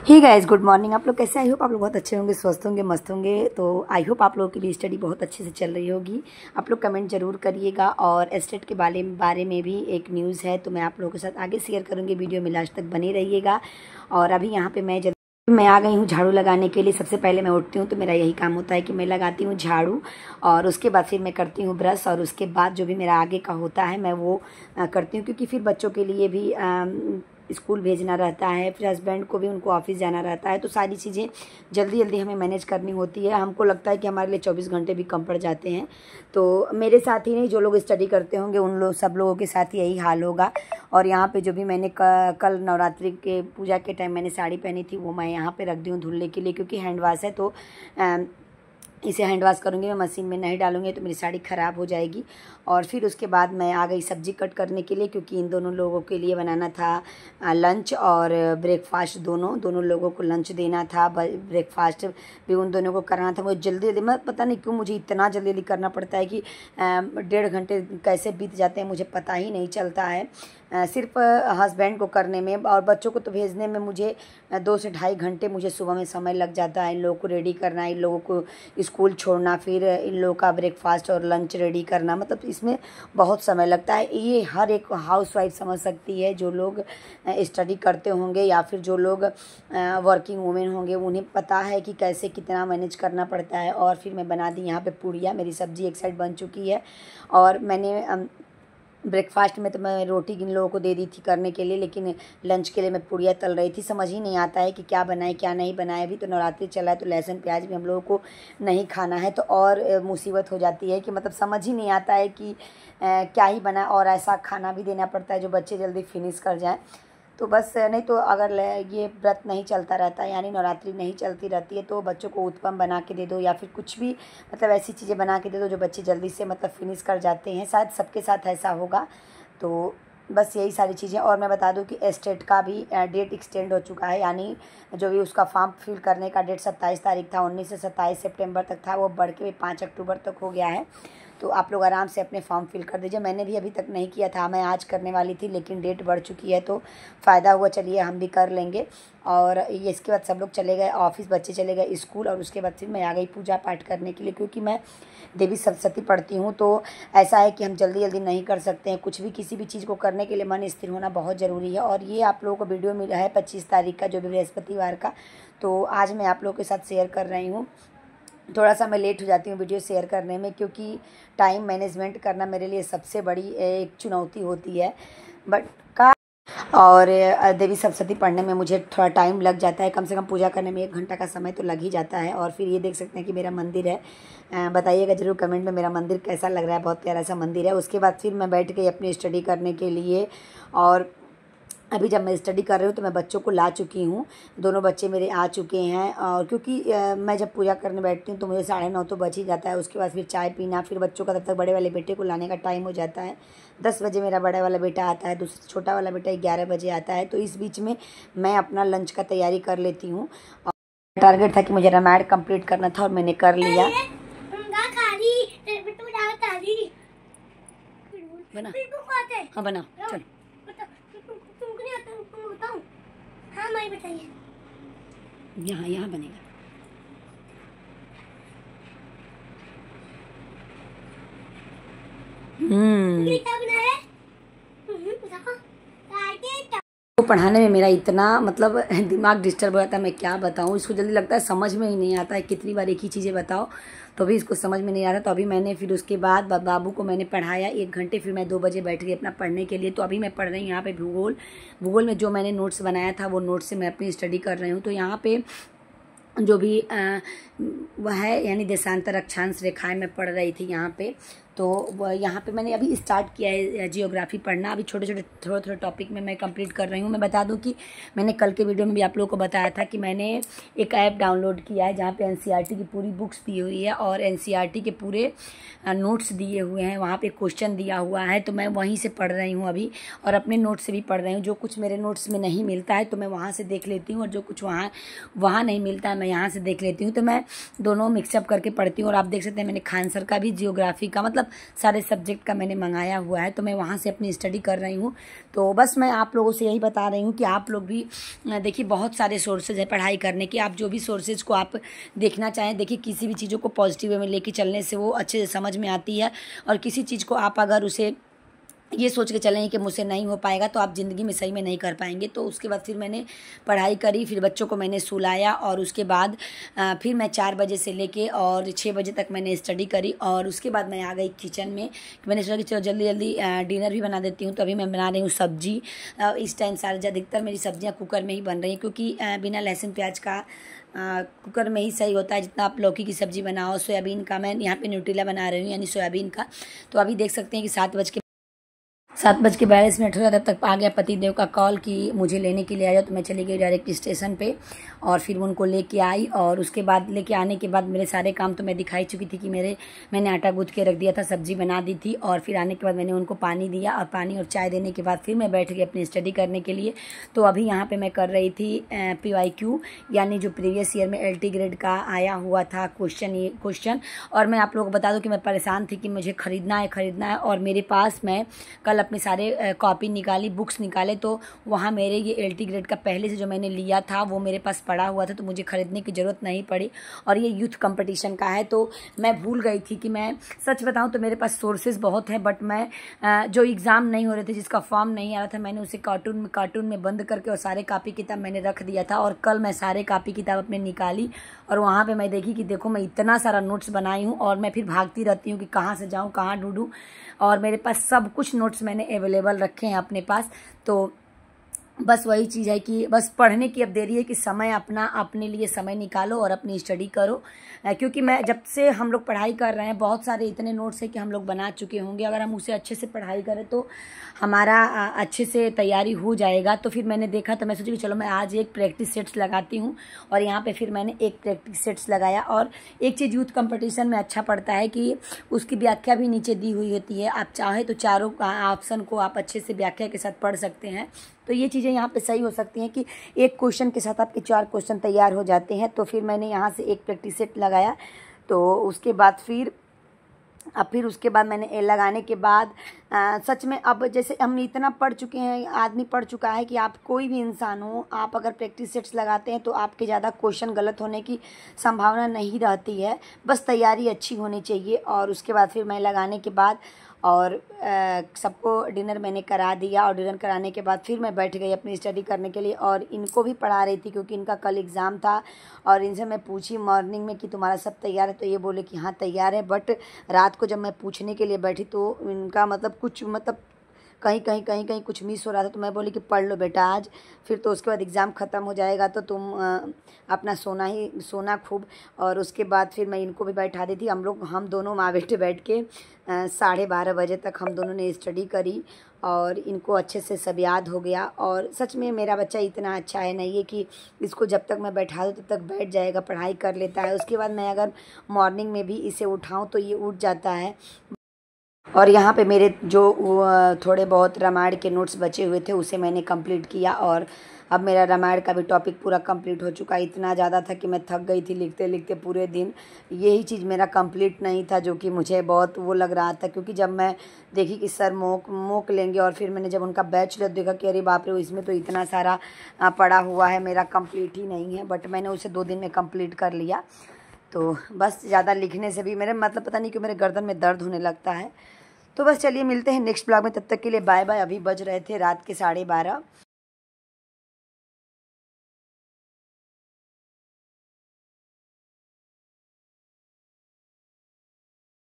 Hey guys, good morning. आप लोग कैसे? आई होप आप लोग बहुत अच्छे होंगे, स्वस्थ होंगे, मस्त होंगे। तो आई होप आप लोगों की भी स्टडी बहुत अच्छे से चल रही होगी। आप लोग कमेंट जरूर करिएगा। और एस्टेट के बारे में भी एक न्यूज़ है, तो मैं आप लोगों के साथ आगे शेयर करूँगी। वीडियो में लास्ट तक बने रहिएगा। और अभी यहाँ पे मैं आ गई हूँ झाड़ू लगाने के लिए। सबसे पहले मैं उठती हूँ तो मेरा यही काम होता है कि मैं लगाती हूँ झाड़ू, और उसके बाद फिर मैं करती हूँ ब्रश, और उसके बाद जो भी मेरा आगे का होता है मैं वो करती हूँ, क्योंकि फिर बच्चों के लिए भी स्कूल भेजना रहता है, फिर हस्बैंड को भी उनको ऑफिस जाना रहता है। तो सारी चीज़ें जल्दी जल्दी हमें मैनेज करनी होती है। हमको लगता है कि हमारे लिए 24 घंटे भी कम पड़ जाते हैं। तो मेरे साथ ही नहीं, जो लोग स्टडी करते होंगे उन सब लोगों के साथ यही हाल होगा। और यहाँ पे जो भी मैंने कल नवरात्रि के पूजा के टाइम मैंने साड़ी पहनी थी, वो मैं यहाँ पे रख दी हूँ धुलने के लिए, क्योंकि हैंड वॉश है। तो इसे हैंड वॉश करूँगी, मैं मशीन में नहीं डालूँगी तो मेरी साड़ी ख़राब हो जाएगी। और फिर उसके बाद मैं आ गई सब्ज़ी कट करने के लिए, क्योंकि इन दोनों लोगों के लिए बनाना था लंच और ब्रेकफास्ट। दोनों लोगों को लंच देना था, ब्रेकफास्ट भी उन दोनों को करना था। मुझे जल्दी जल्दी, मैं पता नहीं क्यों मुझे इतना जल्दी जल्दी करना पड़ता है कि 1.5 घंटे कैसे बीत जाते हैं मुझे पता ही नहीं चलता है। सिर्फ हस्बैंड को करने में और बच्चों को तो भेजने में मुझे 2 से ढाई घंटे मुझे सुबह में समय लग जाता है। इन लोगों को रेडी करना, इन लोगों को स्कूल छोड़ना, फिर इन लोगों का ब्रेकफास्ट और लंच रेडी करना, मतलब इसमें बहुत समय लगता है। ये हर एक हाउसवाइफ समझ सकती है, जो लोग स्टडी करते होंगे या फिर जो लोग वर्किंग वुमेन होंगे, उन्हें पता है कि कैसे कितना मैनेज करना पड़ता है। और फिर मैं बना दी यहाँ पे पूड़ियाँ। मेरी सब्ज़ी एक साइड बन चुकी है, और मैंने ब्रेकफास्ट में तो मैं रोटी इन लोगों को दे दी थी करने के लिए, लेकिन लंच के लिए मैं पूड़ियाँ तल रही थी। समझ ही नहीं आता है कि क्या बनाए क्या नहीं बनाए। अभी तो नवरात्रि चला है, तो लहसुन प्याज भी हम लोगों को नहीं खाना है, तो और मुसीबत हो जाती है कि मतलब समझ ही नहीं आता है कि क्या ही बना। और ऐसा खाना भी देना पड़ता है जो बच्चे जल्दी फिनिश कर जाएँ। तो बस, नहीं तो अगर ये व्रत नहीं चलता रहता है, यानी नवरात्रि नहीं चलती रहती है, तो बच्चों को उत्पम बना के दे दो, या फिर कुछ भी मतलब ऐसी चीज़ें बना के दे दो जो बच्चे जल्दी से मतलब फिनिश कर जाते हैं। शायद सबके साथ ऐसा होगा। तो बस यही सारी चीज़ें। और मैं बता दूं कि एस्टेट का भी डेट एक्सटेंड हो चुका है, यानी जो भी उसका फॉर्म फिल करने का डेट 27 तारीख था, 19 से 27 सितंबर तक था, वो बढ़ के 5 अक्टूबर तक हो गया है। तो आप लोग आराम से अपने फॉर्म फिल कर दीजिए। मैंने भी अभी तक नहीं किया था, मैं आज करने वाली थी, लेकिन डेट बढ़ चुकी है तो फ़ायदा हुआ, चलिए हम भी कर लेंगे। और ये इसके बाद सब लोग चले गए ऑफिस, बच्चे चले गए स्कूल, और उसके बाद फिर मैं आ गई पूजा पाठ करने के लिए, क्योंकि मैं देवी सप्तशती पढ़ती हूँ। तो ऐसा है कि हम जल्दी जल्दी नहीं कर सकते हैं कुछ भी। किसी भी चीज़ को करने के लिए मन स्थिर होना बहुत ज़रूरी है। और ये आप लोगों को वीडियो मिला है 25 तारीख का, जो भी बृहस्पतिवार का। तो आज मैं आप लोगों के साथ शेयर कर रही हूँ। थोड़ा सा मैं लेट हो जाती हूँ वीडियो शेयर करने में, क्योंकि टाइम मैनेजमेंट करना मेरे लिए सबसे बड़ी एक चुनौती होती है। बट और देवी सप्तशती पढ़ने में मुझे थोड़ा टाइम लग जाता है, कम से कम पूजा करने में 1 घंटा का समय तो लग ही जाता है। और फिर ये देख सकते हैं कि मेरा मंदिर है। बताइएगा जरूर कमेंट में मेरा मंदिर कैसा लग रहा है। बहुत प्यारा सा मंदिर है। उसके बाद फिर मैं बैठ गई अपनी स्टडी करने के लिए। और अभी जब मैं स्टडी कर रही हूँ तो मैं बच्चों को ला चुकी हूँ, दोनों बच्चे मेरे आ चुके हैं। और क्योंकि मैं जब पूजा करने बैठती हूँ तो मुझे 9:30 तो बच ही जाता है। उसके बाद फिर चाय पीना, फिर बच्चों का, तब तक बड़े वाले बेटे को लाने का टाइम हो जाता है। 10 बजे मेरा बड़ा वाला बेटा आता है, दूसरा छोटा वाला बेटा 11 बजे आता है। तो इस बीच में मैं अपना लंच का तैयारी कर लेती हूँ। और टारगेट था कि मुझे रामायण कंप्लीट करना था, और मैंने कर लिया। बना, हाँ बना, चल। हाँ मैं बताइए, यहाँ बनेगा। तो पढ़ाने में मेरा इतना मतलब दिमाग डिस्टर्ब हो जाता है, मैं क्या बताऊँ। इसको जल्दी लगता है समझ में ही नहीं आता है, कितनी बार एक ही चीज़ें बताओ तो भी इसको समझ में नहीं आ रहा। तो अभी मैंने फिर उसके बाद बाबू को मैंने पढ़ाया 1 घंटे, फिर मैं 2 बजे बैठ गई अपना पढ़ने के लिए। तो अभी मैं पढ़ रही हूँ यहाँ पे भूगोल में जो मैंने नोट्स बनाया था, वो नोट्स से मैं अपनी स्टडी कर रही हूँ। तो यहाँ पे जो भी वह है, यानी देशांतर अक्षांश रेखाएं मैं पढ़ रही थी यहाँ पे। तो वह यहाँ पे मैंने अभी स्टार्ट किया है जियोग्राफी पढ़ना। अभी छोटे थोड़े टॉपिक में मैं कंप्लीट कर रही हूँ। मैं बता दूँ कि मैंने कल के वीडियो में भी आप लोगों को बताया था कि मैंने एक ऐप डाउनलोड किया है जहाँ पे एनसीईआरटी की पूरी बुक्स दी हुई है, और एनसीईआरटी के पूरे नोट्स दिए हुए हैं, वहाँ पे क्वेश्चन दिया हुआ है। तो मैं वहीं से पढ़ रही हूँ अभी, और अपने नोट्स से भी पढ़ रही हूँ। जो कुछ मेरे नोट्स में नहीं मिलता है तो मैं वहाँ से देख लेती हूँ, और जो कुछ वहाँ नहीं मिलता है मैं यहाँ से देख लेती हूँ। तो मैं दोनों मिक्सअप करके पढ़ती हूँ। और आप देख सकते हैं मैंने खान सर का भी जियोग्राफी का, मतलब मतलब सारे सब्जेक्ट का मैंने मंगाया हुआ है, तो मैं वहाँ से अपनी स्टडी कर रही हूँ। तो बस मैं आप लोगों से यही बता रही हूँ कि आप लोग भी देखिए, बहुत सारे सोर्सेज है पढ़ाई करने के। आप जो भी सोर्सेज को आप देखना चाहें, देखिए किसी भी चीज़ों को पॉजिटिव वे में लेके चलने से वो अच्छे से समझ में आती है। और किसी चीज़ को आप अगर उसे ये सोच के चलें कि मुझसे नहीं हो पाएगा, तो आप ज़िंदगी में सही में नहीं कर पाएंगे। तो उसके बाद फिर मैंने पढ़ाई करी, फिर बच्चों को मैंने सुलाया, और उसके बाद फिर मैं 4 बजे से लेके और 6 बजे तक मैंने स्टडी करी। और उसके बाद मैं आ गई किचन में। मैंने सोचा कि चलो जल्दी जल्दी डिनर भी बना देती हूँ। तो अभी मैं बना रही हूँ सब्जी। इस टाइम सारे अधिकतर मेरी सब्जियाँ कुकर में ही बन रही हैं, क्योंकि बिना लहसुन प्याज का कुकर में ही सही होता है। जितना आप लौकी की सब्ज़ी बनाओ, सोयाबीन का मैं यहाँ पे न्यूट्रेला बना रही हूँ, यानी सोयाबीन का। तो अभी देख सकते हैं कि 7:42 तब तक आ गया पतिदेव का कॉल कि मुझे लेने के लिए आ जाओ। तो मैं चली गई डायरेक्ट स्टेशन पे, और फिर उनको लेके आई। और उसके बाद लेके आने के बाद मेरे सारे काम तो मैं दिखाई चुकी थी कि मैंने आटा गूँथ के रख दिया था, सब्जी बना दी थी। और फिर आने के बाद मैंने उनको पानी दिया, और पानी और चाय देने के बाद फिर मैं बैठ गई अपनी स्टडी करने के लिए। तो अभी यहाँ पर मैं कर रही थी PYQ, यानी जो प्रीवियस ईयर में LT ग्रेड का आया हुआ था क्वेश्चन। और मैं आप लोगों को बता दूँ कि मैं परेशान थी कि मुझे ख़रीदना है। और मेरे पास मैं कल अपने सारे कॉपी निकाली, बुक्स निकाले, तो वहाँ मेरे ये LT ग्रेड का पहले से जो मैंने लिया था वो मेरे पास पड़ा हुआ था, तो मुझे ख़रीदने की ज़रूरत नहीं पड़ी। और ये यूथ कंपटीशन का है, तो मैं भूल गई थी कि मैं सच बताऊं तो मेरे पास सोर्सेज बहुत हैं, बट मैं जो एग्ज़ाम नहीं हो रहे थे, जिसका फॉर्म नहीं आ रहा था, मैंने उसे कार्टून में बंद करके और सारे कापी किताब मैंने रख दिया था। और कल मैं सारे कापी किताब अपने निकाली, और वहाँ पर मैं देखी कि देखो मैं इतना सारा नोट्स बनाई हूँ। और मैं फिर भागती रहती हूँ कि कहाँ से जाऊँ, कहाँ ढूंढूँ। और मेरे पास सब कुछ नोट्स मैंने अवेलेबल रखे हैं अपने पास। तो बस वही चीज़ है कि बस पढ़ने की अब देरी है कि समय अपने लिए समय निकालो और अपनी स्टडी करो। क्योंकि मैं जब से हम लोग पढ़ाई कर रहे हैं, बहुत सारे इतने नोट्स हैं कि हम लोग बना चुके होंगे। अगर हम उसे अच्छे से पढ़ाई करें तो हमारा अच्छे से तैयारी हो जाएगा। तो फिर मैंने देखा, तो मैं सोची कि चलो मैं आज एक प्रैक्टिस सेट्स लगाती हूँ। और यहाँ पे फिर मैंने एक प्रैक्टिस सेट्स लगाया। और एक चीज़ यूथ कंपटीशन में अच्छा पड़ता है कि उसकी व्याख्या भी नीचे दी हुई होती है। आप चाहे तो चारों ऑप्शन को आप अच्छे से व्याख्या के साथ पढ़ सकते हैं। तो ये चीज़ें यहाँ पे सही हो सकती हैं कि एक क्वेश्चन के साथ आपके 4 क्वेश्चन तैयार हो जाते हैं। तो फिर मैंने यहाँ से एक प्रैक्टिस सेट लगाया। तो उसके बाद फिर उसके बाद मैंने लगाने के बाद सच में अब जैसे हम इतना पढ़ चुके हैं, आदमी पढ़ चुका है कि आप कोई भी इंसान हो, आप अगर प्रैक्टिस सेट्स लगाते हैं तो आपके ज़्यादा क्वेश्चन गलत होने की संभावना नहीं रहती है। बस तैयारी अच्छी होनी चाहिए। और उसके बाद फिर मैं लगाने के बाद और सबको डिनर मैंने करा दिया। और डिनर कराने के बाद फिर मैं बैठ गई अपनी स्टडी करने के लिए, और इनको भी पढ़ा रही थी क्योंकि इनका कल एग्ज़ाम था। और इनसे मैं पूछी मॉर्निंग में कि तुम्हारा सब तैयार है, तो ये बोले कि हाँ तैयार है। बट रात को जब मैं पूछने के लिए बैठी तो इनका कहीं कुछ मिस हो रहा था। तो मैं बोली कि पढ़ लो बेटा आज, फिर तो उसके बाद एग्ज़ाम ख़त्म हो जाएगा, तो तुम अपना सोना खूब। और उसके बाद फिर मैं इनको भी बैठा दी थी। हम दोनों माँ बेटे बैठ के 12:30 बजे तक हम दोनों ने स्टडी करी, और इनको अच्छे से सब याद हो गया। और सच में मेरा बच्चा इतना अच्छा है, नहीं है कि इसको जब तक मैं बैठा दूँ तब तक बैठ जाएगा, पढ़ाई कर लेता है। उसके बाद मैं अगर मॉर्निंग में भी इसे उठाऊँ तो ये उठ जाता है। और यहाँ पे मेरे जो थोड़े बहुत रामायण के नोट्स बचे हुए थे उसे मैंने कंप्लीट किया। और अब मेरा रामायण का भी टॉपिक पूरा कंप्लीट हो चुका है। इतना ज़्यादा था कि मैं थक गई थी लिखते लिखते पूरे दिन। यही चीज़ मेरा कंप्लीट नहीं था, जो कि मुझे बहुत वो लग रहा था। क्योंकि जब मैं देखी कि सर मोक लेंगे, और फिर मैंने जब उनका बैच देखा कि अरे बाप रे, इसमें तो इतना सारा पड़ा हुआ है, मेरा कंप्लीट ही नहीं है। बट मैंने उसे 2 दिन में कंप्लीट कर लिया। तो बस ज़्यादा लिखने से भी मेरे पता नहीं क्यों मेरे गर्दन में दर्द होने लगता है। तो बस चलिए मिलते हैं नेक्स्ट ब्लॉग में, तब तक के लिए बाय बाय। अभी बज रहे थे रात के 12:30।